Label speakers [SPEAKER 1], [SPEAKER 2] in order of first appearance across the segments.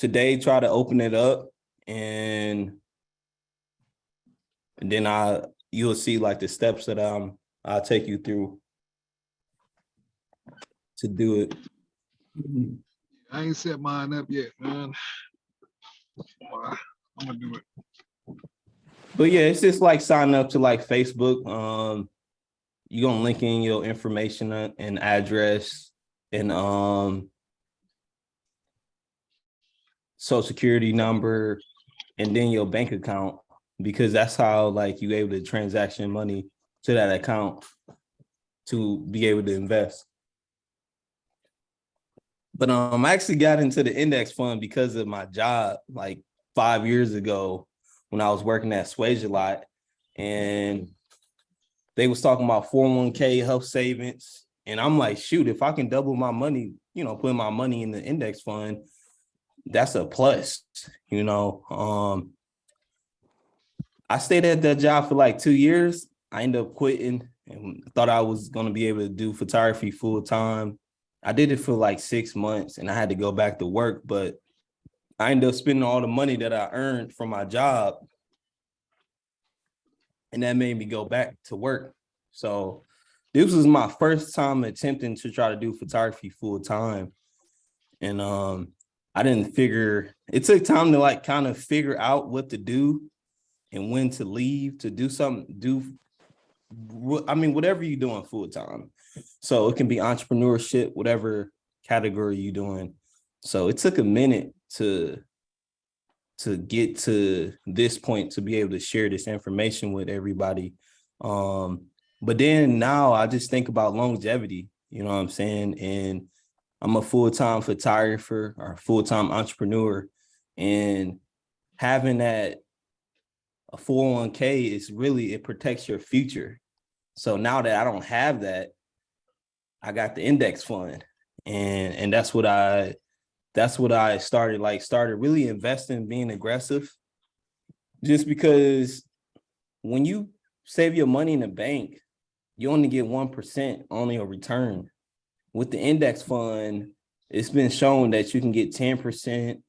[SPEAKER 1] today try to open it up, and then you'll see like the steps that I'll take you through to do it.
[SPEAKER 2] I ain't set mine up yet, man. I'm gonna do it.
[SPEAKER 1] But yeah, it's just like signing up to like Facebook. You're gonna link in your information and address and social security number and then your bank account, because that's how like you able to transaction money to that account to be able to invest. But I actually got into the index fund because of my job like 5 years ago when I was working at Swage a lot, and they was talking about 401k health savings. And I'm like, shoot, if I can double my money, put my money in the index fund, that's a plus, I stayed at that job for like 2 years. I ended up quitting and thought I was going to be able to do photography full time. I did it for like 6 months and I had to go back to work, but I ended up spending all the money that I earned from my job. And that made me go back to work. So this was my first time attempting to try to do photography full time. And I didn't figure, it took time to like kind of figure out what to do and when to leave to do something, whatever you're doing full time. So it can be entrepreneurship, whatever category you're doing. So it took a minute to get to this point to be able to share this information with everybody. But then now I just think about longevity, you know what I'm saying? And I'm a full-time photographer or full-time entrepreneur, and having that a 401k is really, it protects your future. So now that I don't have that, I got the index fund, and that's what I started really investing, being aggressive, just because when you save your money in the bank, you only get 1% on your return. With the index fund, it's been shown that you can get 10%,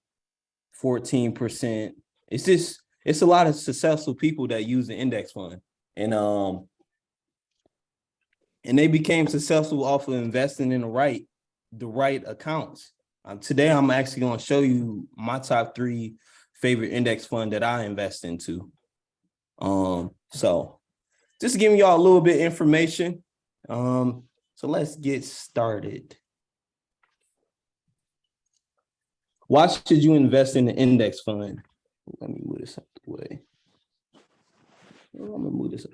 [SPEAKER 1] 14%. It's a lot of successful people that use the index fund. And they became successful off of investing in the right accounts. Today, I'm actually going to show you my top 3 favorite index fund that I invest into. So just giving y'all a little bit of information. So let's get started. Why should you invest in the index fund? Let me move this out the way. I'm gonna move this up.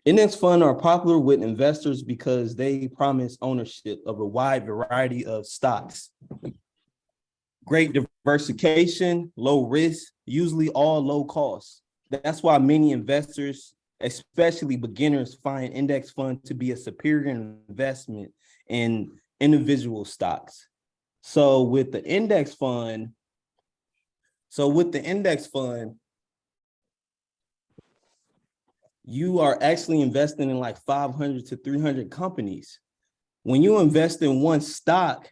[SPEAKER 1] Index funds are popular with investors because they promise ownership of a wide variety of stocks. Great diversification, low risk, usually all low cost. That's why many investors, especially beginners, find index funds to be a superior investment in individual stocks. So with the index fund, you are actually investing in like 500 to 300 companies. When you invest in one stock,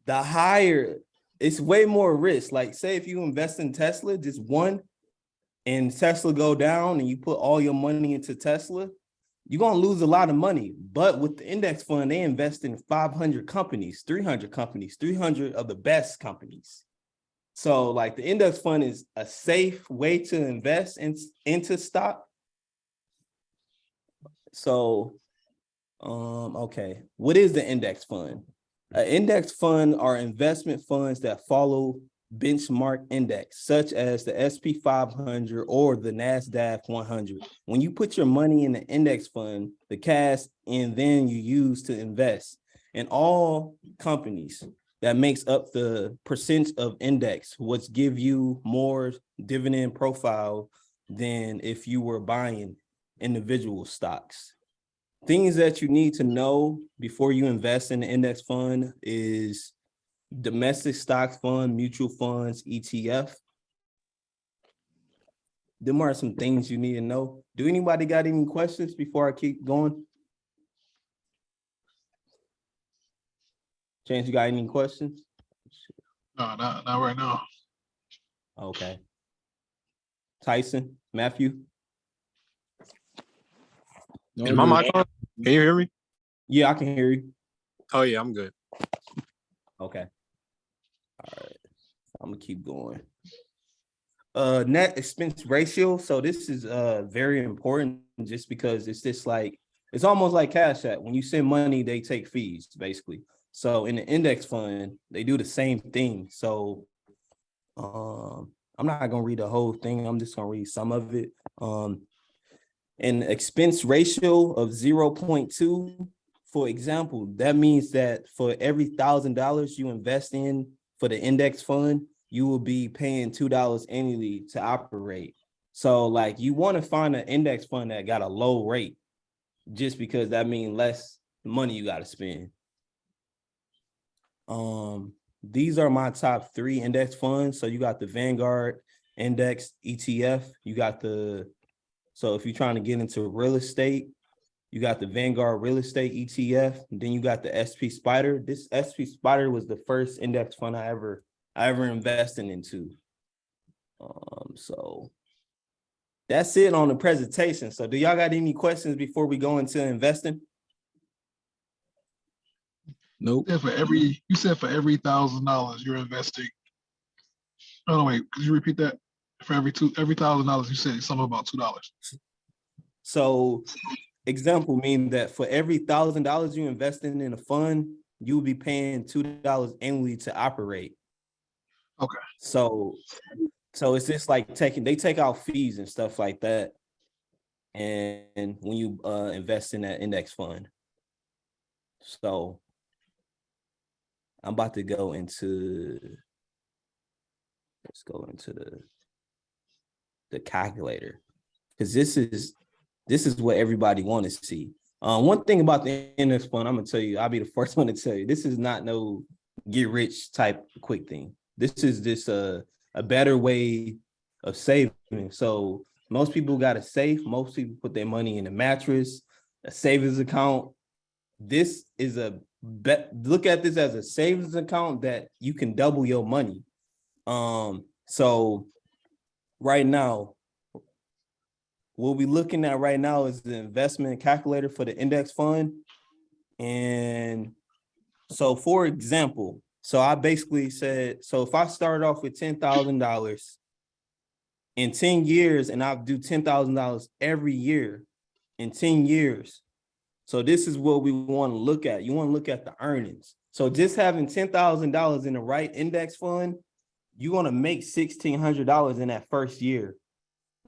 [SPEAKER 1] the higher, it's way more risk. Like say if you invest in Tesla, just one, and Tesla go down and you put all your money into Tesla, you're going to lose a lot of money. But with the index fund, they invest in 500 companies, 300 of the best companies. So like the index fund is a safe way to invest into stock. So, okay, what is the index fund? An index fund are investment funds that follow benchmark index, such as the SP 500 or the NASDAQ 100. When you put your money in the index fund, the cash, and then you use to invest in all companies that makes up the percent of index, which give you more dividend profile than if you were buying individual stocks. Things that you need to know before you invest in the index fund is domestic stock fund, mutual funds, ETF. Them are some things you need to know. Do anybody got any questions before I keep going? Chance, you got any questions?
[SPEAKER 2] No, not right now.
[SPEAKER 1] Okay. Tyson, Matthew.
[SPEAKER 3] Is my mic on? Can you hear me?
[SPEAKER 1] Yeah, I can hear you.
[SPEAKER 3] Oh yeah, I'm good.
[SPEAKER 1] Okay. All right. I'm gonna keep going. Net expense ratio. So this is very important just because it's just like it's almost like Cash App. When you send money, they take fees, basically. So in the index fund, they do the same thing. So I'm not gonna read the whole thing. I'm just gonna read some of it. An expense ratio of 0.2, for example, that means that for every $1,000 you invest in for the index fund, you will be paying $2 annually to operate. So like you want to find an index fund that got a low rate, just because that means less money you got to spend. These are my top 3 index funds. So you got the Vanguard Index ETF. You got so if you're trying to get into real estate, you got the Vanguard Real Estate ETF. And then you got the SP Spider. This SP Spider was the first index fund I ever invested into. So that's it on the presentation. So do y'all got any questions before we go into investing?
[SPEAKER 3] Nope.
[SPEAKER 2] You said for every $1,000 you're investing. Oh no, wait, could you repeat that? For every $1,000 you said something about $2.
[SPEAKER 1] So example mean that for every $1,000 you invest in a fund, you will be paying $2 annually to operate.
[SPEAKER 2] Okay.
[SPEAKER 1] So it's just like they take out fees and stuff like that. And when you invest in that index fund. So I'm about to go into, let's go into the calculator, because this is what everybody want to see. One thing about the index fund, I'm gonna tell you, I'll be the first one to tell you, this is not no get rich type quick thing. This is just a better way of saving. So most people got a safe. Most people put their money in a mattress, a savings account. This is look at this as a savings account that you can double your money. So right now, what we're looking at right now is the investment calculator for the index fund. And so for example, so I basically said, so if I start off with $10,000 in 10 years, and I'll do $10,000 every year in 10 years. So this is what we want to look at. You want to look at the earnings. So just having $10,000 in the right index fund, you're going to make $1,600 in that first year.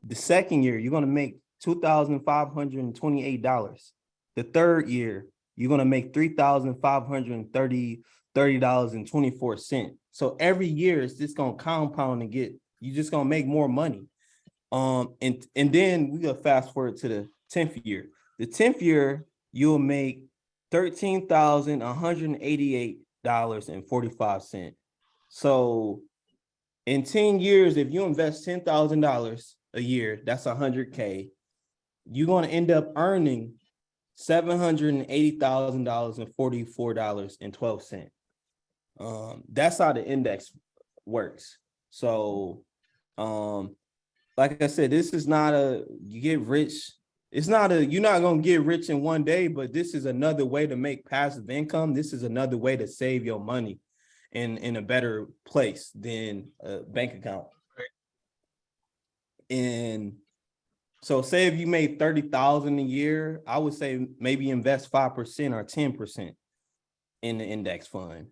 [SPEAKER 1] The second year, you're going to make $2,528. The third year, you're going to make $3,530.24. So every year, it's just going to compound and you're just going to make more money. And then we go fast forward to the 10th year. The 10th year, you'll make $13,188.45. So in 10 years, if you invest $10,000 a year, that's $100K. You're going to end up earning $780,044.12. That's how the index works. So, like I said, this is not you get rich. You're not going to get rich in one day, but this is another way to make passive income. This is another way to save your money in a better place than a bank account. And so say if you made 30,000 a year, I would say maybe invest 5% or 10% in the index fund.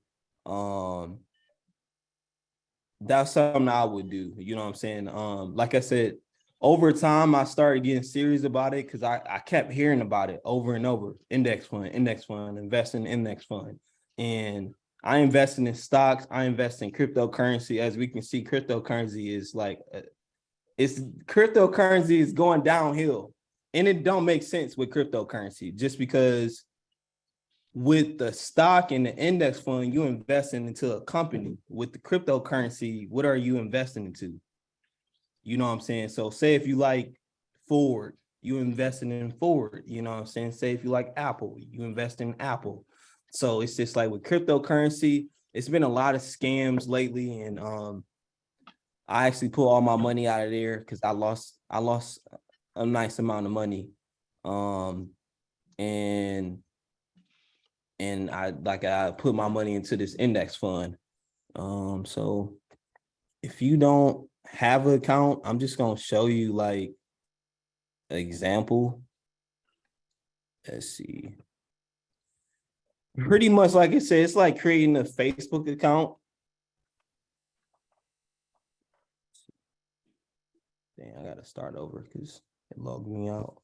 [SPEAKER 1] That's something I would do. You know what I'm saying? Like I said, over time, I started getting serious about it because I kept hearing about it over and over. Index fund, invest in index fund. And I invested in stocks. I invest in cryptocurrency. As we can see, cryptocurrency is cryptocurrency is going downhill. And it don't make sense with cryptocurrency just because with the stock and the index fund, you're investing into a company. With the cryptocurrency, what are you investing into? You know what I'm saying? So say if you like Ford, you investing in Ford. You know what I'm saying? Say if you like Apple, you invest in Apple. So it's just like with cryptocurrency, it's been a lot of scams lately, and I actually pulled all my money out of there because I lost a nice amount of money. And I put my money into this index fund. So if you don't have an account, I'm just gonna show you like an example. Let's see. Pretty much like I said, it's like creating a Facebook account. Dang, I gotta start over because it logged me out.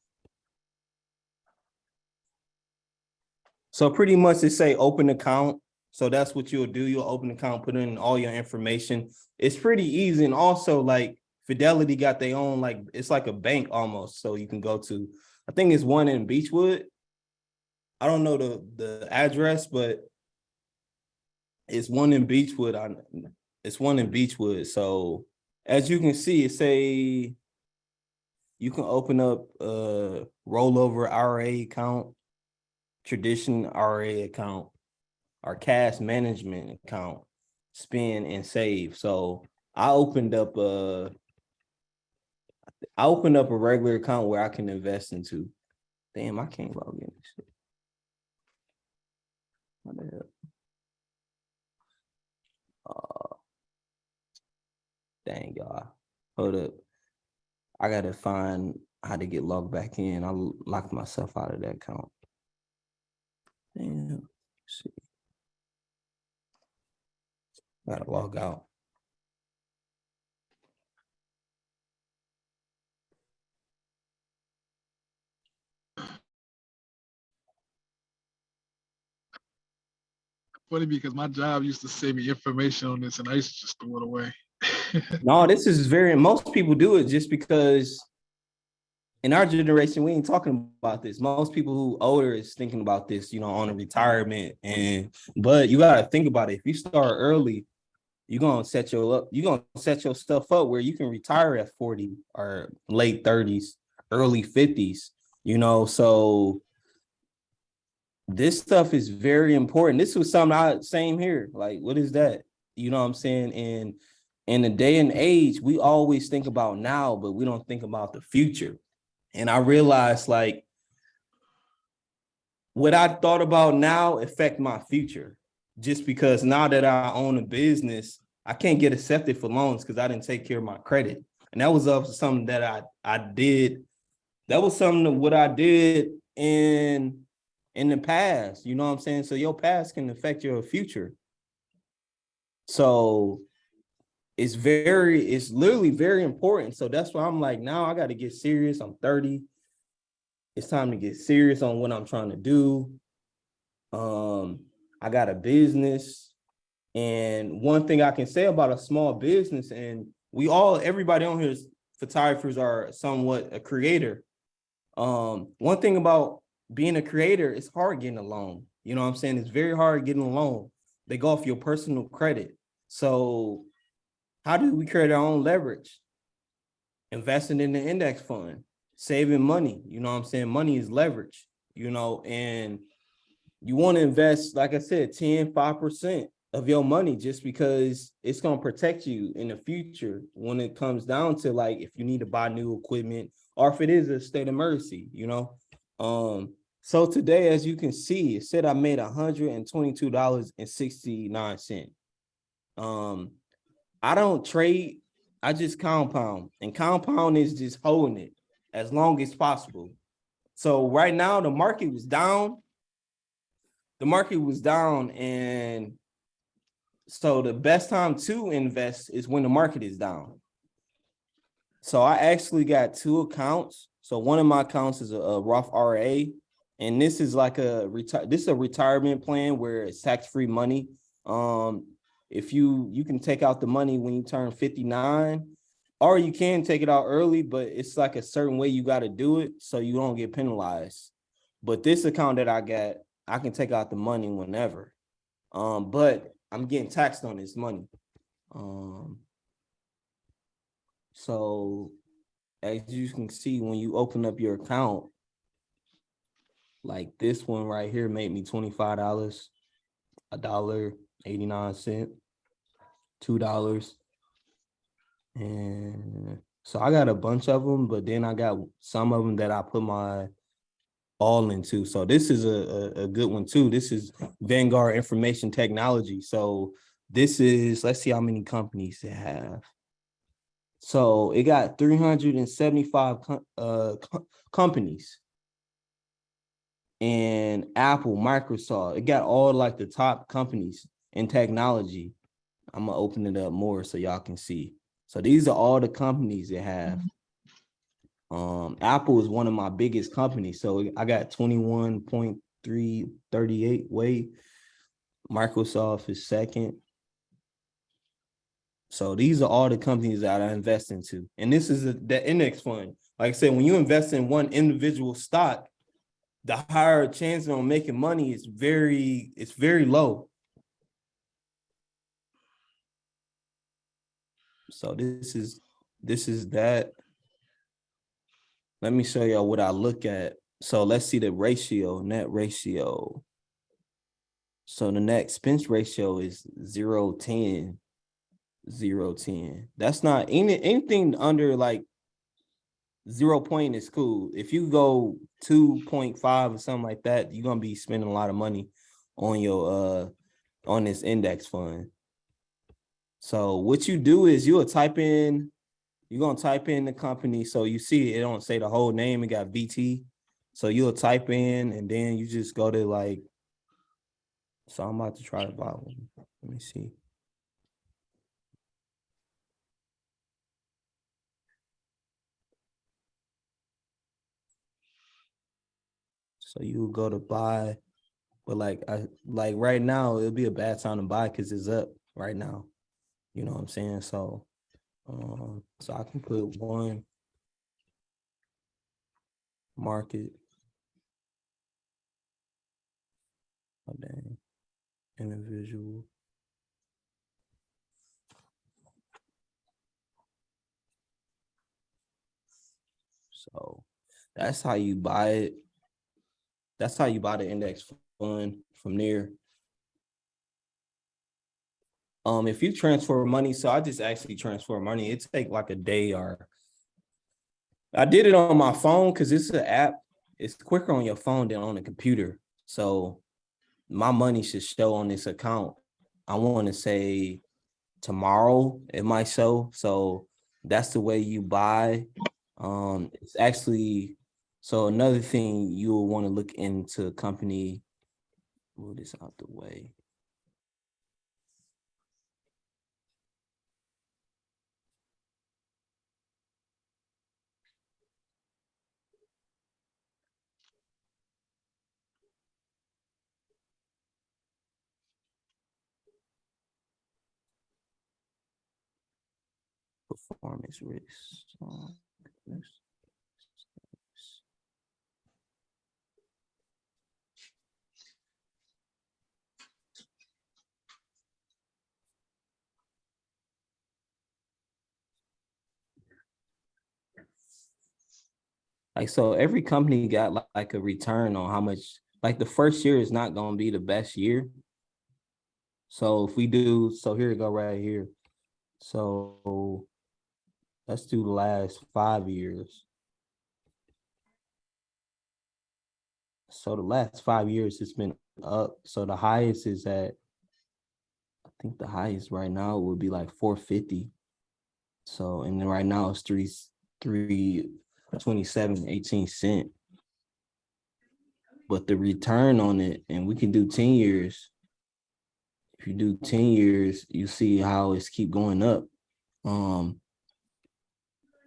[SPEAKER 1] So pretty much it say open account. So that's what you'll do. You'll open account, put in all your information. It's pretty easy. And also like Fidelity got their own, like it's like a bank almost. So you can go to, I think it's one in Beechwood. I don't know the address, but it's one in Beechwood. It's one in Beechwood. So as you can see, it say you can open up a rollover RA account, tradition RA account, or cash management account, spend and save. So I opened up a regular account where I can invest into. Damn, I can't log in. What the hell? Dang, y'all. Hold up. I gotta find how to get logged back in. I locked myself out of that account. Damn. Let's see. Gotta log out.
[SPEAKER 2] Funny because my job used to send me information on this and I used to just throw it away.
[SPEAKER 1] No, this is most people do it just because in our generation, we ain't talking about this. Most people who older is thinking about this, on a retirement. But you gotta think about it. If you start early, you're gonna set yourself up where you can retire at 40 or late 30s, early 50s, so this stuff is very important. This was something same here. Like, what is that? You know what I'm saying? And in the day and age, we always think about now, but we don't think about the future. And I realized like what I thought about now affect my future, just because now that I own a business, I can't get accepted for loans because I didn't take care of my credit. And that was something that I did. That was something that what I did in the past, you know what I'm saying? So your past can affect your future. So it's literally very important. So that's why I'm like, now I got to get serious. I'm 30. It's time to get serious on what I'm trying to do. I got a business. And one thing I can say about a small business, and everybody on here photographers are somewhat a creator. One thing about being a creator, it's hard getting a loan. You know what I'm saying? It's very hard getting a loan. They go off your personal credit. So how do we create our own leverage? Investing in the index fund, saving money. You know what I'm saying? Money is leverage, and you want to invest, like I said, 5% of your money, just because it's going to protect you in the future when it comes down to like if you need to buy new equipment or if it is a state emergency, So today, as you can see, it said I made $122.69. I don't trade, I just compound, and compound is just holding it as long as possible. So right now the market was down. And so the best time to invest is when the market is down. So I actually got two accounts. So one of my accounts is a Roth RA, and this is like a retirement plan where it's tax-free money. If you can take out the money when you turn 59, or you can take it out early, but it's like a certain way you got to do it so you don't get penalized. But this account that I got, I can take out the money whenever. But I'm getting taxed on this money. So as you can see, when you open up your account, like this one right here made me $25, $1. $0.89, $2. And so I got a bunch of them, but then I got some of them that I put my all into. So this is a good one too. This is Vanguard Information Technology. So this is, let's see how many companies they have. So it got 375 companies. And Apple, Microsoft, it got all like the top companies in technology. I'm gonna open it up more so y'all can see. So these are all the companies that have. Apple is one of my biggest companies. So I got 21.338 weight. Microsoft is second. So these are all the companies that I invest into. And this is the index fund. Like I said, when you invest in one individual stock, the higher chance of making money is very low. So this is that. Let me show y'all what I look at. So let's see the ratio, net ratio. So the net expense ratio is 0.10. 0.10. That's not anything under like 0 point is cool. If you go 2.5 or something like that, you're gonna be spending a lot of money on your on this index fund. So what you do is you're gonna type in the company. So you see it don't say the whole name, it got VT. So you'll type in and then you just go to like, so I'm about to try to buy one. Let me see. So you go to buy, but like right now, it'll be a bad time to buy because it's up right now. You know what I'm saying? So so I can put one market. Oh dang. Individual. So that's how you buy it. That's how you buy the index fund from there. If you transfer money, so I just actually transfer money. It take like a day, or I did it on my phone because it's an app. It's quicker on your phone than on the computer. So my money should show on this account. I want to say tomorrow it might show. So that's the way you buy. It's actually, so another thing you will want to look into company. Move this out the way. Performance risk. Like, so every company got like a return on how much, like the first year is not going to be the best year. So if we do, so here we go right here. So let's do the last 5 years. So the last 5 years it's been up. So the highest is at, I think the highest right now would be like 450. So, and then right now it's 327.18. But the return on it, and we can do 10 years. If you do 10 years, you see how it's keep going up.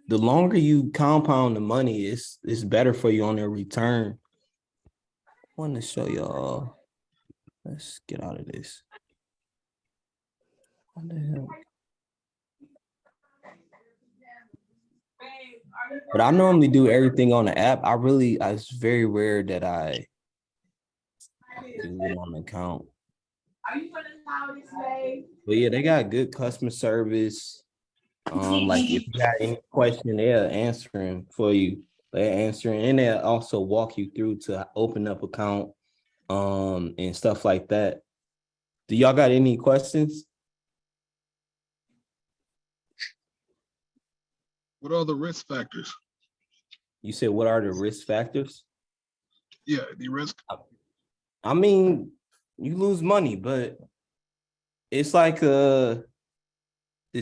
[SPEAKER 1] The longer you compound the money, it's better for you on their return. I want to show y'all. Let's get out of this. What the hell? But I normally do everything on the app. It's very rare that I do it on the account. But yeah, they got good customer service. Like if you got any question, they're answering for you. They're answering, and they'll also walk you through to open up account, and stuff like that. Do y'all got any questions?
[SPEAKER 2] What are the risk factors?
[SPEAKER 1] You said, what are the risk factors?
[SPEAKER 2] Yeah, the risk.
[SPEAKER 1] I mean, you lose money, but it's like the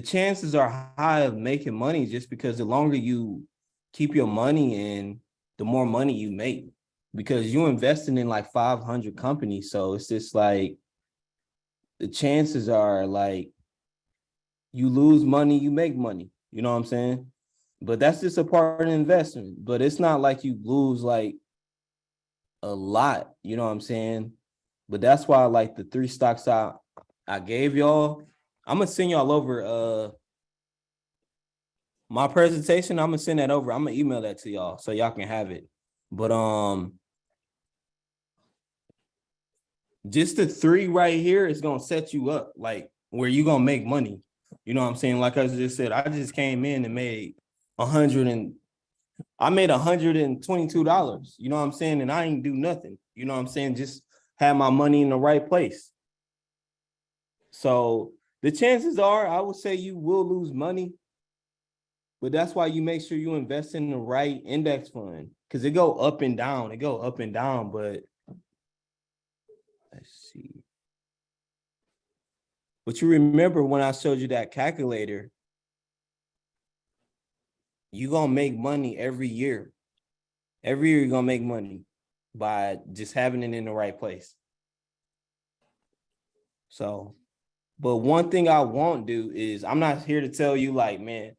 [SPEAKER 1] chances are high of making money just because the longer you keep your money in, the more money you make. Because you're investing in like 500 companies. So it's just like the chances are like you lose money, you make money. You know what I'm saying? But that's just a part of investment. But it's not like you lose like a lot, you know what I'm saying? But that's why like the 3 stocks I gave y'all, I'm gonna send y'all over my presentation. I'm gonna send that over. I'm gonna email that to y'all so y'all can have it. But just the 3 right here is gonna set you up like where you gonna make money. You know what I'm saying? Like I just said, I just came in and made $122. You know what I'm saying? And I ain't do nothing. You know what I'm saying? Just have my money in the right place. So the chances are, I would say you will lose money, but that's why you make sure you invest in the right index fund because it go up and down. It go up and down, but let's see. But you remember when I showed you that calculator, you're gonna make money every year. Every year you're gonna make money by just having it in the right place. So, but one thing I won't do is I'm not here to tell you like, man,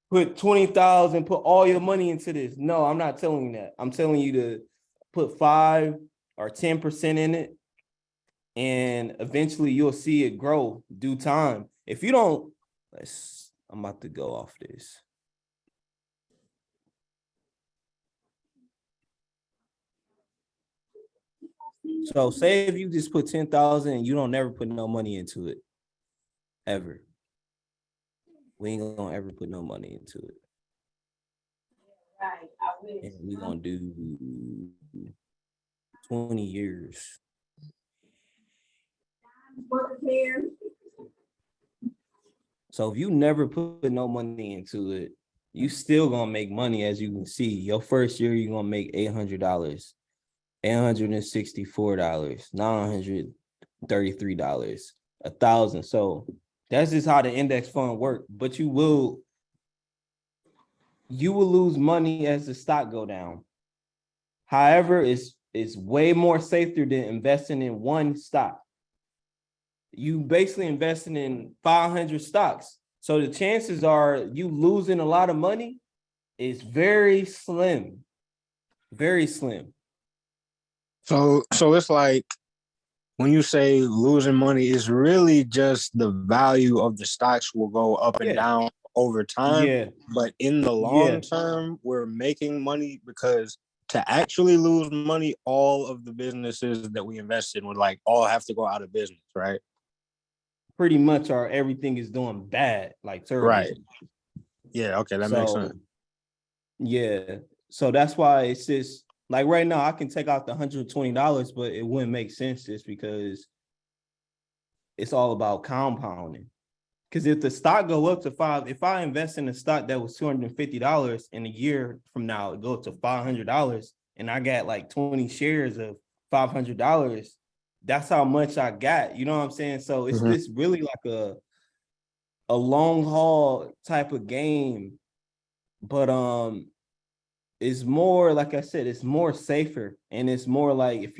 [SPEAKER 1] put 20,000, put all your money into this. No, I'm not telling you that. I'm telling you to put 5 or 10% in it, and eventually you'll see it grow due time. If you don't, I'm about to go off this. So say if you just put 10,000 and you don't never put no money into it, ever. We ain't gonna ever put no money into it. And we gonna do 20 years. So if you never put no money into it, you still gonna make money. As you can see, your first year you're gonna make $800, $864, $933, $1,000. So that's just how the index fund work. But you will lose money as the stock go down. However, it's way more safer than investing in one stock. You basically investing in 500 stocks. So the chances are you losing a lot of money is very slim. Very slim.
[SPEAKER 3] So it's like when you say losing money, it's really just the value of the stocks will go up and down over time.
[SPEAKER 1] Yeah.
[SPEAKER 3] But in the long term, we're making money because to actually lose money, all of the businesses that we invest in would like all have to go out of business, right?
[SPEAKER 1] Pretty much everything is doing bad, like terrible.
[SPEAKER 3] Right. Yeah, okay, that makes sense.
[SPEAKER 1] Yeah. So that's why it's just like right now I can take out the $120, but it wouldn't make sense just because it's all about compounding. Because if the stock go up to 5, if I invest in a stock that was $250 in a year from now, it goes to $500 and I got like 20 shares of $500, that's how much I got. You know what I'm saying? So it's just really like a long haul type of game. But it's more, like I said, it's more safer, and it's more like if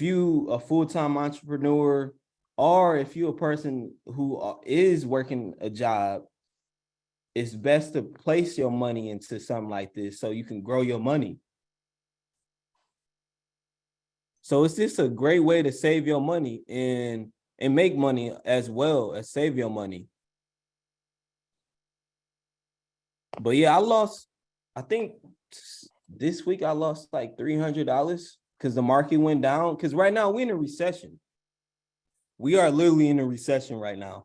[SPEAKER 1] you a full-time entrepreneur, or if you're a person who is working a job, it's best to place your money into something like this so you can grow your money. So it's just a great way to save your money and make money as well as save your money. But yeah, I think this week I lost like $300 because the market went down. Because right now we're in a recession. We are literally in a recession right now.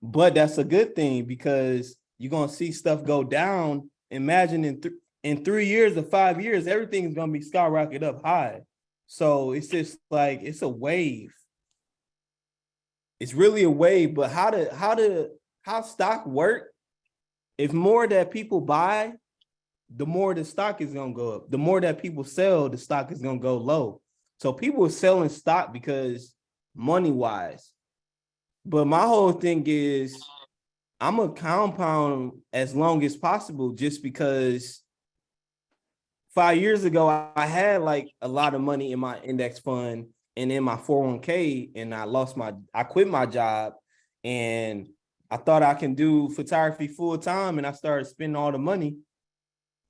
[SPEAKER 1] But that's a good thing because you're going to see stuff go down. Imagine in 3 years or 5 years, everything is going to be skyrocketed up high. So it's just like, it's a wave. it's really a way, but how stock work, if more that people buy, the more the stock is gonna go up. The more that people sell, the stock is gonna go low. So people are selling stock because money wise. But my whole thing is I'm a compound as long as possible, just because 5 years ago I had like a lot of money in my index fund and in my 401k, and I quit my job, and I thought I can do photography full time, and I started spending all the money.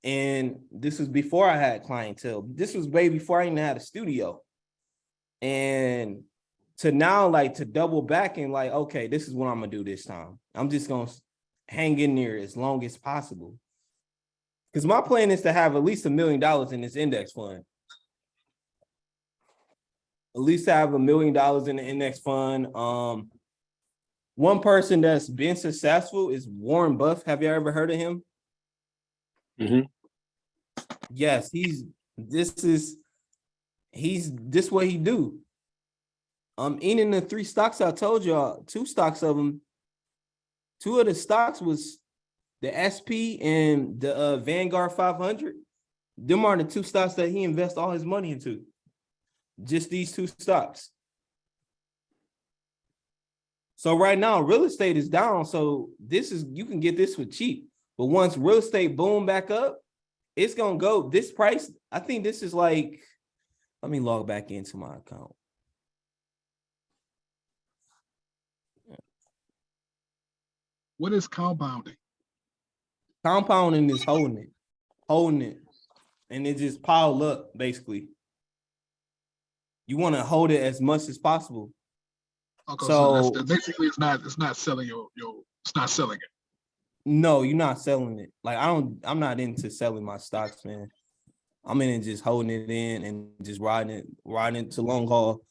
[SPEAKER 1] And this was before I had clientele. This was way before I even had a studio. And to now, like, to double back and like, okay, this is what I'm gonna do this time. I'm just gonna hang in there as long as possible. Because my plan is to have at least $1 million in this index fund. At least have $1 million in the index fund. One person that's been successful is Warren Buffett. Have you ever heard of him?
[SPEAKER 3] Mm-hmm.
[SPEAKER 1] Yes, this what he do. In the 3 stocks I told y'all, 2 stocks of them, 2 of the stocks was the SP and the Vanguard 500. Them are the 2 stocks that he invests all his money into. Just these 2 stocks. So right now, real estate is down. So you can get this for cheap. But once real estate boom back up, it's gonna go this price. I think this is like, let me log back into my account.
[SPEAKER 2] What is compounding?
[SPEAKER 1] Compounding is holding it, and it just piled up. Basically, you want to hold it as much as possible.
[SPEAKER 2] Okay,
[SPEAKER 1] So
[SPEAKER 2] that's basically it's not selling it's not selling it.
[SPEAKER 1] No, you're not selling it. Like I'm not into selling my stocks, man. I'm in just holding it in and just riding it to long haul.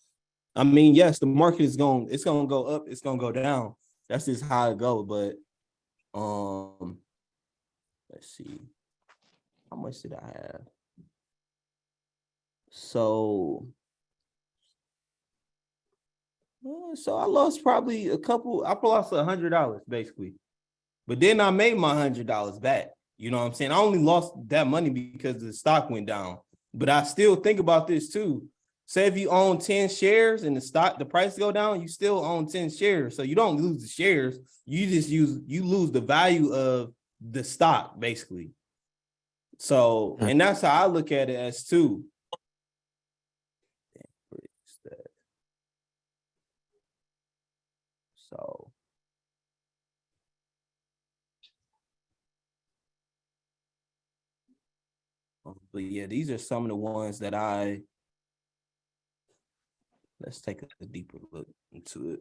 [SPEAKER 1] I mean, yes, the market it's gonna go up, it's gonna go down. That's just how it goes. But let's see. How much did I have? So I lost probably I lost $100 basically. But then I made my $100 back. You know what I'm saying? I only lost that money because the stock went down. But I still think about this too. Say if you own 10 shares and the price go down, you still own 10 shares. So you don't lose the shares. You lose the value of the stock, basically. So, and that's how I look at it as too. So but yeah, these are some of the ones that let's take a deeper look into it.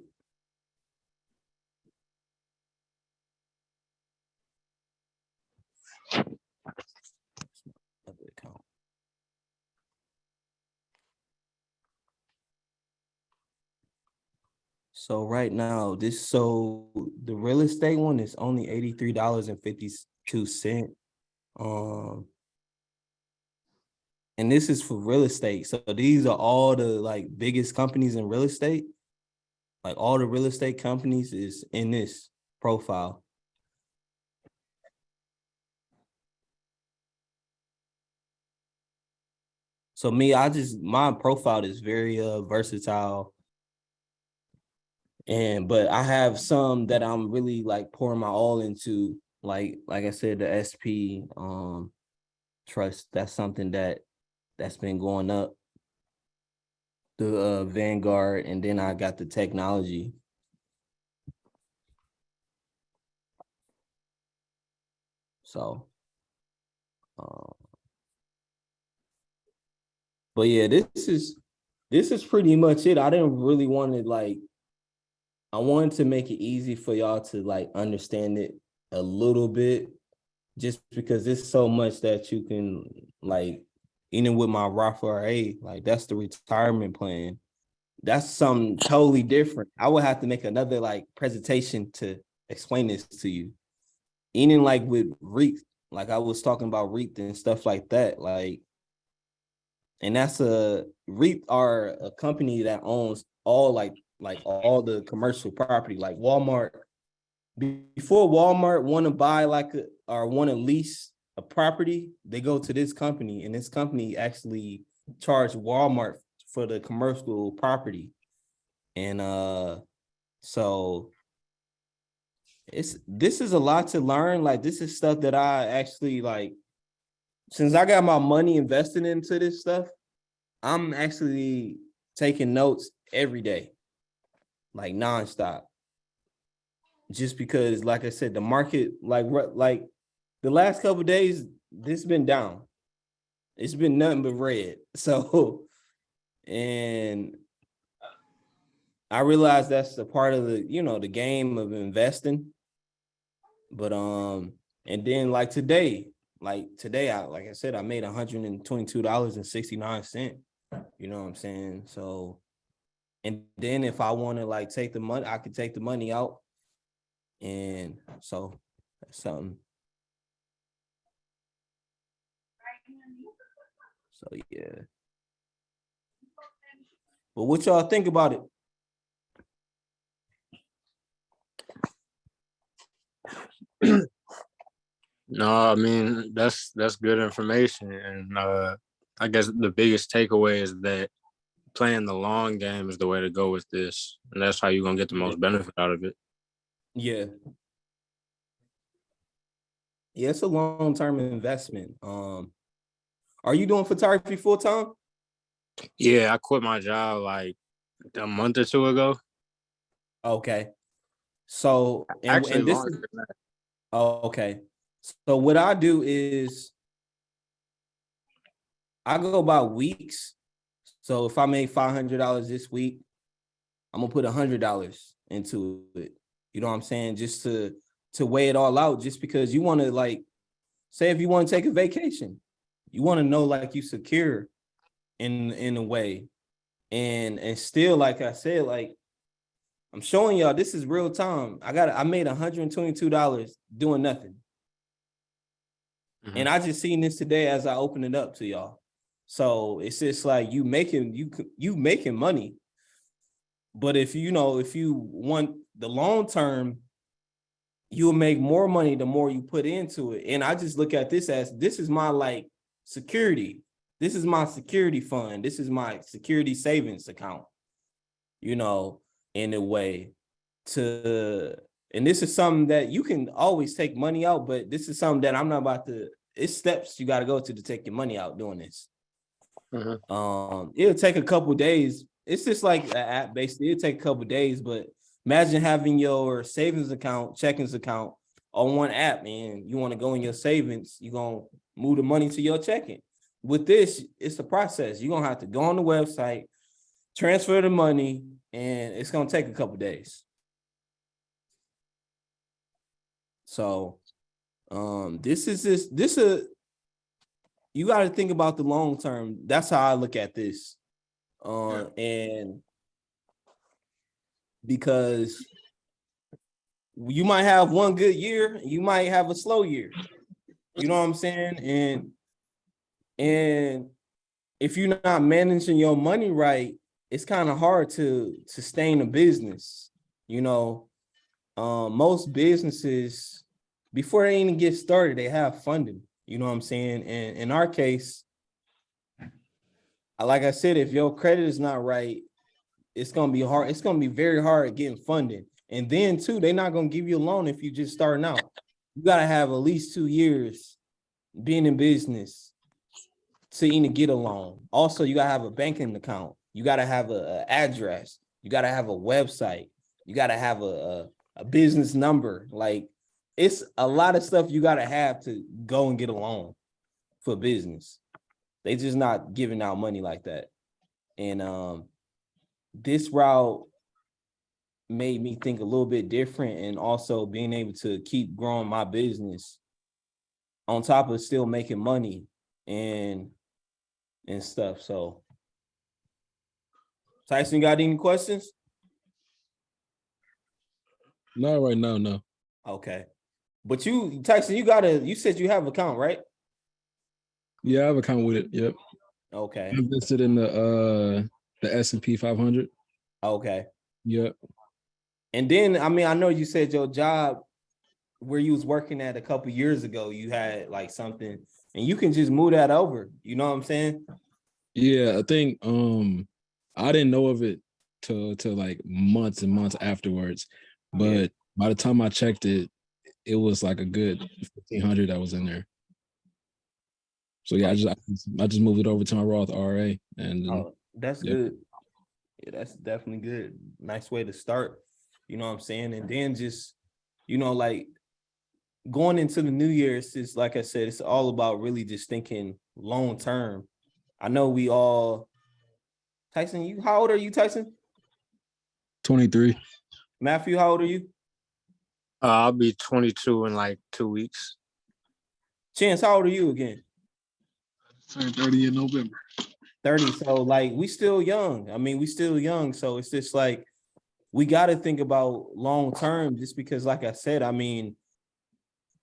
[SPEAKER 1] Other account. So right now, the real estate one is only $83.52. And this is for real estate. So these are all the like biggest companies in real estate. Like all the real estate companies is in this profile. So my profile is very versatile. But I have some that I'm really like pouring my all into, like I said, the SP trust. That's something that's been going up. The Vanguard, and then I got the technology. So but yeah, this is pretty much it. I didn't really want to I wanted to make it easy for y'all to like understand it a little bit, just because there's so much that you can like, even with my Roth IRA, like that's the retirement plan. That's something totally different. I would have to make another like presentation to explain this to you. Even like with REIT, like I was talking about REIT and stuff like that, like, and REIT are a company that owns all like like all the commercial property, like Walmart. Before Walmart want to buy or want to lease a property, they go to this company, and this company actually charge Walmart for the commercial property. And so this is a lot to learn. Like, this is stuff that I actually like. Since I got my money invested into this stuff, I'm actually taking notes every day, like nonstop. Just because, like I said, the market, like the last couple of days, this been down. It's been nothing but red. So, and I realize that's a part of the game of investing. But and then like today, I like I said, I made $122.69. You know what I'm saying? So, and then if I want to like take the money, I could take the money out. And so that's something. So yeah. But what y'all think about it?
[SPEAKER 3] No, I mean that's good information, and I guess the biggest takeaway is that playing the long game is the way to go with this, and that's how you're gonna get the most benefit out of it.
[SPEAKER 1] Yeah. Yeah, it's a long-term investment. Are you doing photography full time?
[SPEAKER 3] Yeah, I quit my job like a month or two ago.
[SPEAKER 1] Okay. So
[SPEAKER 3] Actually,
[SPEAKER 1] and this
[SPEAKER 3] longer
[SPEAKER 1] is
[SPEAKER 3] than that.
[SPEAKER 1] okay. So what I do is I go by weeks. So if I make $500 this week, I'm gonna put $100 into it. You know what I'm saying? Just to weigh it all out. Just because you want to, like, say if you want to take a vacation, you want to know like you secure in a way, and still, like I said, like I'm showing y'all this is real time. I made $122 doing nothing.
[SPEAKER 3] Mm-hmm.
[SPEAKER 1] And I just seen this today as I open it up to y'all. So it's just like you making money. But if you want the long term, you'll make more money the more you put into it. And I just look at this as this is my like security. This is my security fund. This is my security savings account, in a way and this is something that you can always take money out, but this is something that I'm not about to, it's steps you got to go to take your money out doing this.
[SPEAKER 3] Mm-hmm.
[SPEAKER 1] It'll take a couple days. It's just like an app basically. It'll take a couple days, but imagine having your savings account, checkings account on one app, man. You want to go in your savings, you're going to move the money to your checking. With this, it's a process. You're going to have to go on the website, transfer the money, and it's going to take a couple days. So, you got to think about the long term. That's how I look at this. And because you might have one good year, you might have a slow year. You know what I'm saying? And if you're not managing your money right, it's kind of hard to sustain a business. Most businesses, before they even get started, they have funding. You know what I'm saying? And in our case, like I said, if your credit is not right, it's gonna be hard. It's gonna be very hard getting funding. And then too, they're not gonna give you a loan if you just starting out. You gotta have at least 2 years being in business to even get a loan. Also, you gotta have a banking account. You gotta have a address. You gotta have a website. You gotta have a business number. Like, it's a lot of stuff you gotta have to go and get a loan for business. They just not giving out money like that. And this route made me think a little bit different, and also being able to keep growing my business on top of still making money and stuff. So, Tyson, got any questions?
[SPEAKER 4] Not right now, no.
[SPEAKER 1] Okay. But Tyson, you said you have an account, right?
[SPEAKER 4] Yeah, I have an account with it. Yep.
[SPEAKER 1] Okay.
[SPEAKER 4] I invested in the S&P 500.
[SPEAKER 1] Okay.
[SPEAKER 4] Yep.
[SPEAKER 1] And then, I mean, I know you said your job where you was working at a couple years ago, you had like something, and you can just move that over. You know what I'm saying?
[SPEAKER 4] Yeah, I think I didn't know of it till like months and months afterwards. But by the time I checked it, it was like a good 1,500 that was in there. So yeah, I just moved it over to my Roth RA, and
[SPEAKER 1] Oh, that's
[SPEAKER 4] Yep.
[SPEAKER 1] good. Yeah, that's definitely good. Nice way to start. You know what I'm saying? And then just, like going into the new year, it's just like I said, it's all about really just thinking long term. I know we all Tyson, how old are you, Tyson?
[SPEAKER 4] 23.
[SPEAKER 1] Matthew, how old are you?
[SPEAKER 3] I'll be 22 in like 2 weeks.
[SPEAKER 1] Chance, how old are you again?
[SPEAKER 2] Turned 30 in November.
[SPEAKER 1] 30. So like we still young. I mean, we still young. So it's just like we got to think about long term, just because, like I said, I mean,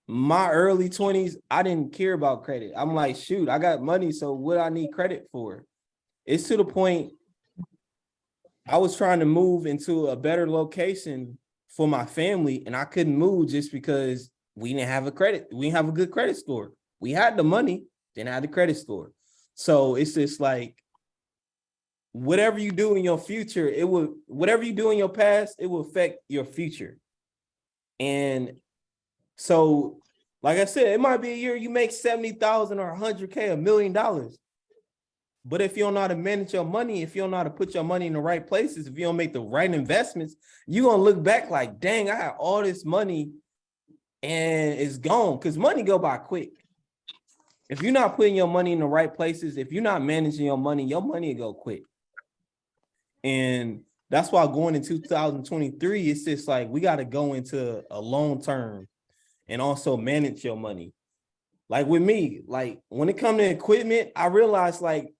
[SPEAKER 1] my early 20s, I didn't care about credit. I'm like, shoot, I got money, so what I need credit for? It's to the point I was trying to move into a better location for my family, and I couldn't move just because we didn't have we didn't have a good credit score. We had the money, didn't have the credit score. So it's just like whatever you do in your future, whatever you do in your past, it will affect your future. And so, like I said, it might be a year you make 70,000 or 100K, $1 million. But if you don't know how to manage your money, if you don't know how to put your money in the right places, if you don't make the right investments, you're going to look back like, dang, I had all this money and it's gone, because money go by quick. If you're not putting your money in the right places, if you're not managing your money will go quick. And that's why going in 2023, it's just like we got to go into a long term and also manage your money. Like with me, like when it comes to equipment, I realized like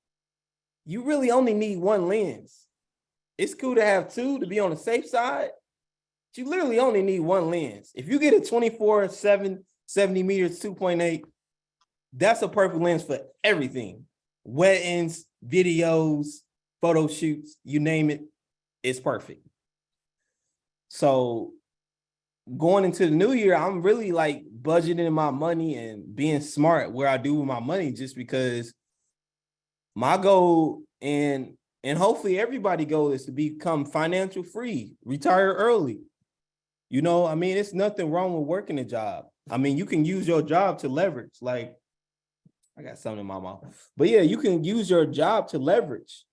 [SPEAKER 1] you really only need one lens. It's cool to have two to be on the safe side. But you literally only need one lens. If you get a 24/7 70 meters 2.8, that's a perfect lens for everything. Weddings, videos, photo shoots, you name it, it's perfect. So going into the new year, I'm really like budgeting my money and being smart where I do with my money, just because my goal and hopefully everybody's goal is to become financial free, retire early. I mean, it's nothing wrong with working a job. I mean, you can use your job to leverage. Like, I got something in my mouth. But yeah, you can use your job to leverage.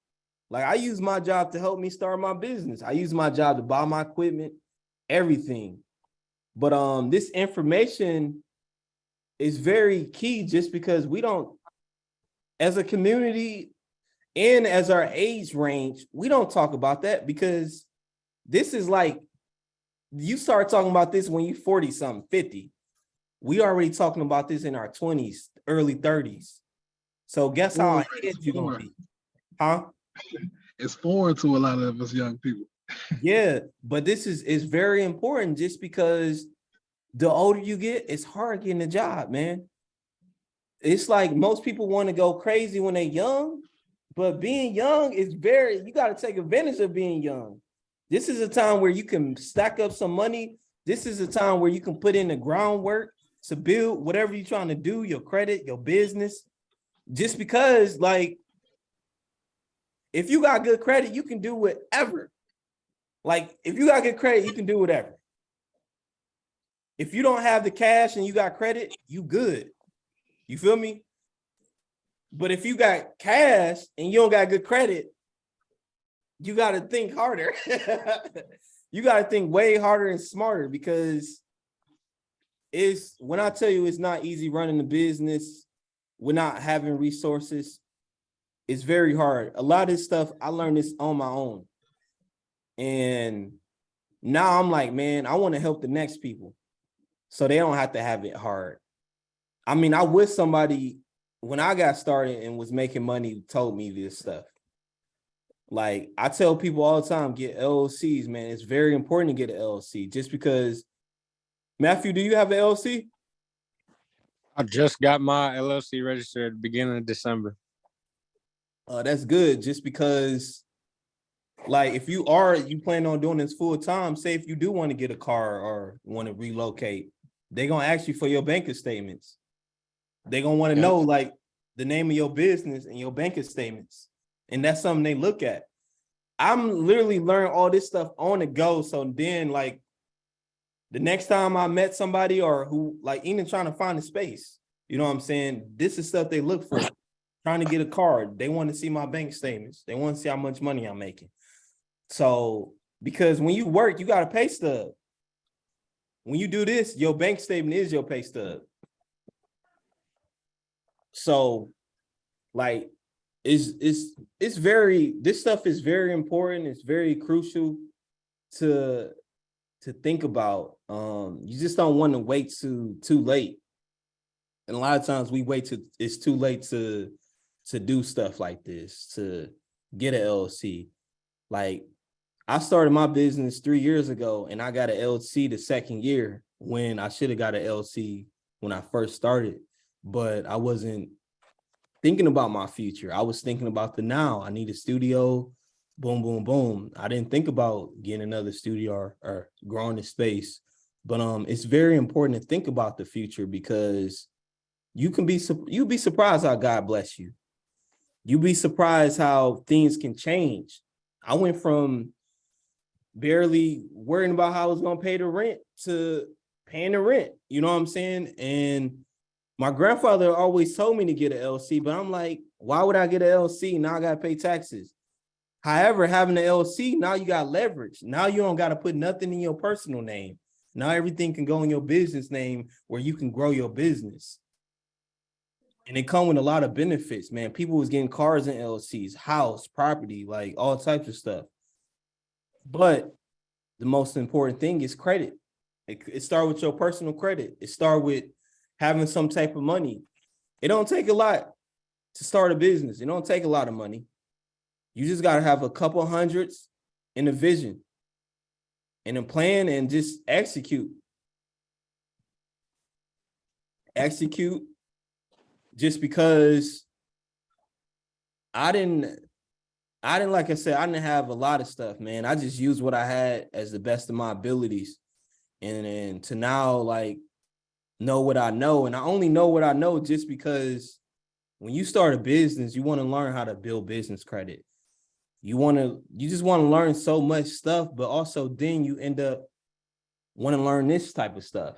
[SPEAKER 1] Like, I use my job to help me start my business. I use my job to buy my equipment, everything. But this information is very key, just because we don't, as a community and as our age range, we don't talk about that, because this is like, you start talking about this when you're 40 something, 50. We already talking about this in our 20s, early 30s. So guess how ahead you're gonna be? Huh?
[SPEAKER 2] It's foreign to a lot of us young people.
[SPEAKER 1] Yeah, but this is very important, just because the older you get, it's hard getting a job, man. It's like most people want to go crazy when they're young, but being young is you got to take advantage of being young. This is a time where you can stack up some money. This is a time where you can put in the groundwork to build whatever you're trying to do, your credit, your business. Just because, like, if you got good credit, you can do whatever. Like, if you got good credit, you can do whatever. If you don't have the cash and you got credit, you good. You feel me? But if you got cash and you don't got good credit, you got to think harder. You got to think way harder and smarter, because when I tell you it's not easy running the business, we're not having resources, it's very hard. A lot of this stuff, I learned this on my own. And now I'm like, man, I want to help the next people so they don't have to have it hard. I mean, I wish somebody, when I got started and was making money, told me this stuff. Like, I tell people all the time, get LLCs, man. It's very important to get an LLC, just because. Matthew, do you have an LLC?
[SPEAKER 3] I just got my LLC registered at the beginning of December.
[SPEAKER 1] That's good, just because like if you plan on doing this full time, say if you do want to get a car or want to relocate, they're gonna ask you for your banking statements. They're gonna want to know like the name of your business and your banking statements. And that's something they look at. I'm literally learning all this stuff on the go. So then like the next time I met somebody or who like even trying to find a space, you know what I'm saying? This is stuff they look for. Trying to get a card. They want to see my bank statements. They want to see how much money I'm making. So because when you work, you got a pay stub. When you do this, your bank statement is your pay stub. So like this stuff is very important. It's very crucial to think about. You just don't want to wait too late. And a lot of times we wait till it's too late to do stuff like this, to get an LLC. Like I started my business 3 years ago and I got an LLC the second year when I should have got an LLC when I first started, but I wasn't thinking about my future. I was thinking about the now. I need a studio, boom, boom, boom. I didn't think about getting another studio or growing the space. But it's very important to think about the future because you'll be surprised how God bless you. You'll be surprised how things can change. I went from barely worrying about how I was going to pay the rent to paying the rent. You know what I'm saying? And my grandfather always told me to get an LLC, but I'm like, why would I get an LLC? Now I got to pay taxes. However, having an LLC, now you got leverage. Now you don't got to put nothing in your personal name. Now everything can go in your business name where you can grow your business. And it come with a lot of benefits, man. People was getting cars in LLCs, house, property, like all types of stuff. But the most important thing is credit. It start with your personal credit. It start with having some type of money. It don't take a lot to start a business. It don't take a lot of money. You just got to have a couple hundreds in a vision and a plan and just execute. Execute. Just because I didn't, like I said, I didn't have a lot of stuff, man. I just used what I had as the best of my abilities. And to now, like, know what I know. And I only know what I know just because when you start a business, you want to learn how to build business credit. You just want to learn so much stuff, but also then you end up want to learn this type of stuff.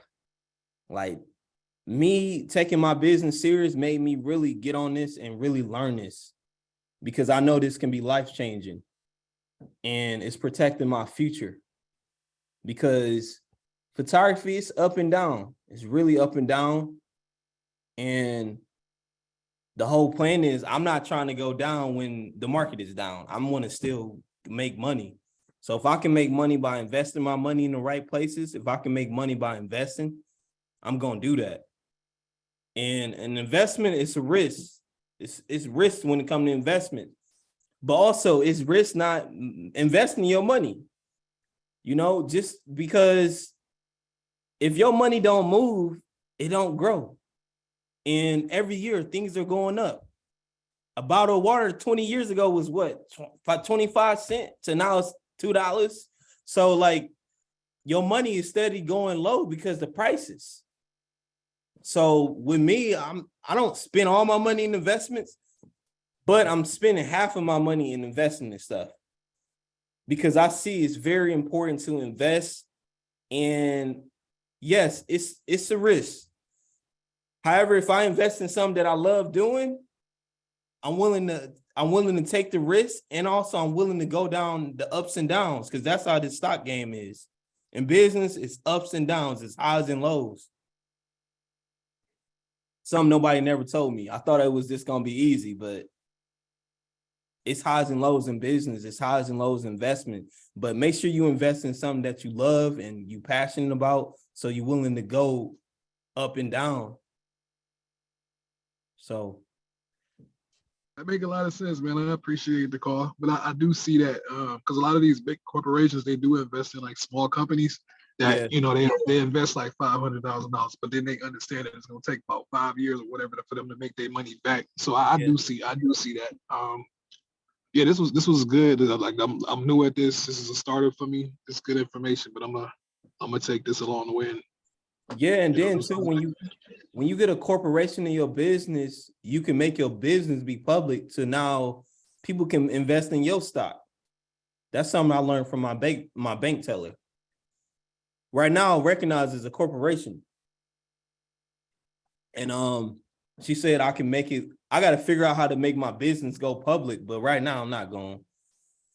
[SPEAKER 1] Like me taking my business serious made me really get on this and really learn this because I know this can be life-changing and it's protecting my future because photography is up and down. It's really up and down. And the whole plan is I'm not trying to go down when the market is down. I'm going to still make money. So if I can make money by investing my money in the right places, if I can make money by investing, I'm going to do that. And an investment is a risk. It's risk when it comes to investment. But also it's risk not investing your money. You know, just because if your money don't move, it don't grow. And every year things are going up. A bottle of water 20 years ago was what? 25 cents to now it's $2. So like your money is steady going low because the prices. So with me, I don't spend all my money in investments, but I'm spending half of my money in investing in stuff because I see it's very important to invest. And yes, it's a risk. However, if I invest in something that I love doing, I'm willing to take the risk, and also I'm willing to go down the ups and downs because that's how this stock game is. In business, it's ups and downs, it's highs and lows. Something nobody never told me. I thought it was just gonna be easy, but it's highs and lows in business. It's highs and lows in investment. But make sure you invest in something that you love and you passionate about, so you're willing to go up and down. So
[SPEAKER 2] that make a lot of sense, man. I appreciate the call, but I do see that because a lot of these big corporations, they do invest in like small companies that they invest like $500,000, but then they understand that it's gonna take about 5 years or whatever for them to make their money back. So I do see that. Yeah, this was good. Like I'm new at this. This is a starter for me. It's good information, but I'm gonna take this along the way and
[SPEAKER 1] Yeah, and then
[SPEAKER 2] do
[SPEAKER 1] too,
[SPEAKER 2] something.
[SPEAKER 1] when you get a corporation in your business, you can make your business be public. So now people can invest in your stock. That's something I learned from my bank teller. Right now, recognized as a corporation, and she said I can make it. I got to figure out how to make my business go public, but right now I'm not going.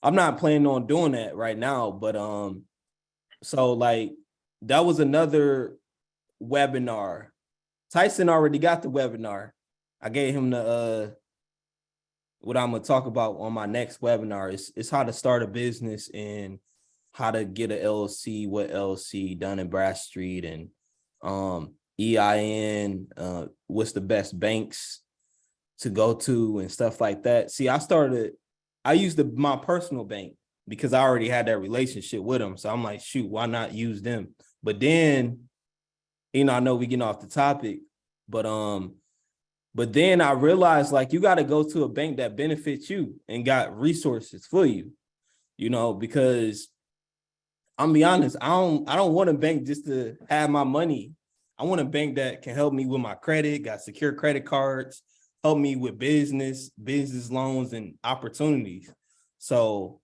[SPEAKER 1] I'm not planning on doing that right now. But so like that was another webinar. Tyson already got the webinar. I gave him the what I'm gonna talk about on my next webinar. It's how to start a business and how to get an LLC, what LLC, Dun & Bradstreet, and EIN, what's the best banks to go to and stuff like that. See, I used my personal bank because I already had that relationship with them. So I'm like, shoot, why not use them? But then, I know we getting off the topic, but then I realized like you got to go to a bank that benefits you and got resources for you, because I'm gonna be honest, I don't want a bank just to have my money. I want a bank that can help me with my credit, got secure credit cards, help me with business loans and opportunities. So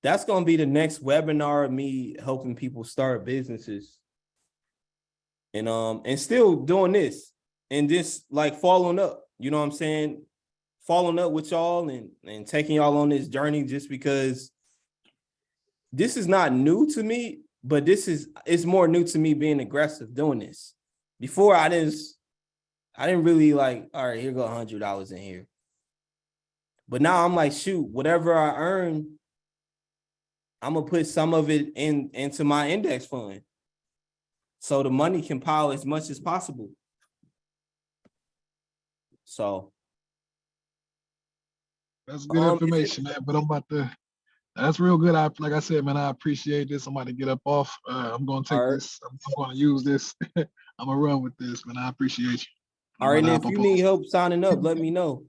[SPEAKER 1] that's gonna be the next webinar of me helping people start businesses. And still doing this and just like following up, you know what I'm saying? Following up with y'all and taking y'all on this journey just because this is not new to me, but it's more new to me being aggressive doing this. Before I didn't really like, all right, here go $100 in here. But now I'm like, shoot, whatever I earn, I'm gonna put some of it into my index fund. So the money can pile as much as possible. So
[SPEAKER 2] That's good information, man. But I'm about to. That's real good. Like I said, man, I appreciate this. I'm about to get up off. I'm gonna take this. I'm gonna use this. I'm gonna run with this, man. I appreciate you.
[SPEAKER 1] All right, and if you need help signing up, let me know.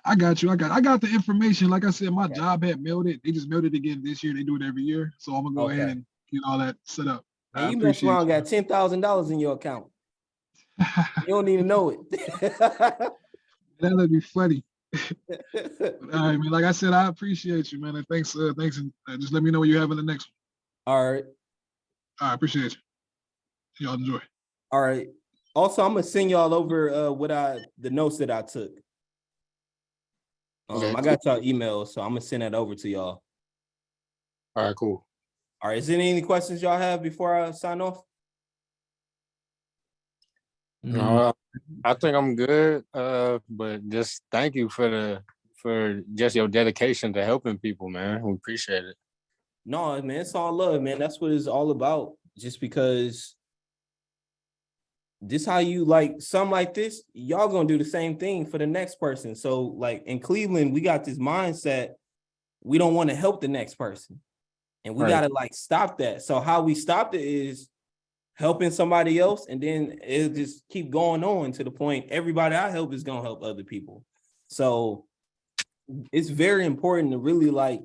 [SPEAKER 2] I got you. I got the information. Like I said, my job had mailed it. They just mailed it again this year. They do it every year. So I'm gonna go ahead and get all that set up.
[SPEAKER 1] And
[SPEAKER 2] I
[SPEAKER 1] you mess
[SPEAKER 2] appreciate
[SPEAKER 1] around,
[SPEAKER 2] you.
[SPEAKER 1] got $10,000 in your account. You don't even know it.
[SPEAKER 2] That'd be funny. All right, man. Like I said, I appreciate you, man. And thanks, and just let me know what you have in the next one.
[SPEAKER 1] All right.
[SPEAKER 2] I appreciate you. Y'all enjoy.
[SPEAKER 1] All right. Also, I'm gonna send y'all over the notes that I took.
[SPEAKER 3] Okay,
[SPEAKER 1] I got y'all emails, so I'm gonna send that over to y'all.
[SPEAKER 3] All right, cool.
[SPEAKER 1] All right. Is there any questions y'all have before I sign off?
[SPEAKER 3] No, I think I'm good. But just thank you for just your dedication to helping people, man. We appreciate it.
[SPEAKER 1] No, man, it's all love, man. That's what it's all about. Just because this how you like something like this, y'all gonna do the same thing for the next person. So like in Cleveland, we got this mindset, we don't want to help the next person. And we gotta like stop that. So how we stopped it is helping somebody else, and then it'll just keep going on to the point everybody I help is gonna help other people. So it's very important to really like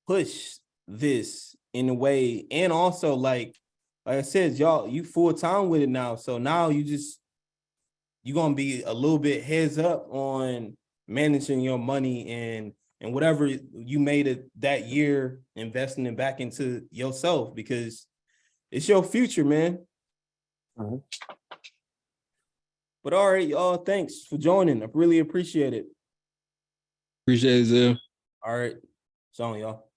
[SPEAKER 1] push this in a way, and also like I said, y'all, you full time with it now. So now you're gonna be a little bit heads up on managing your money and whatever you made it that year, investing it back into yourself because it's your future, man.
[SPEAKER 3] Mm-hmm.
[SPEAKER 1] But all right, y'all, thanks for joining. I really appreciate it.
[SPEAKER 4] Appreciate it, Zell.
[SPEAKER 1] All right, it's on, y'all.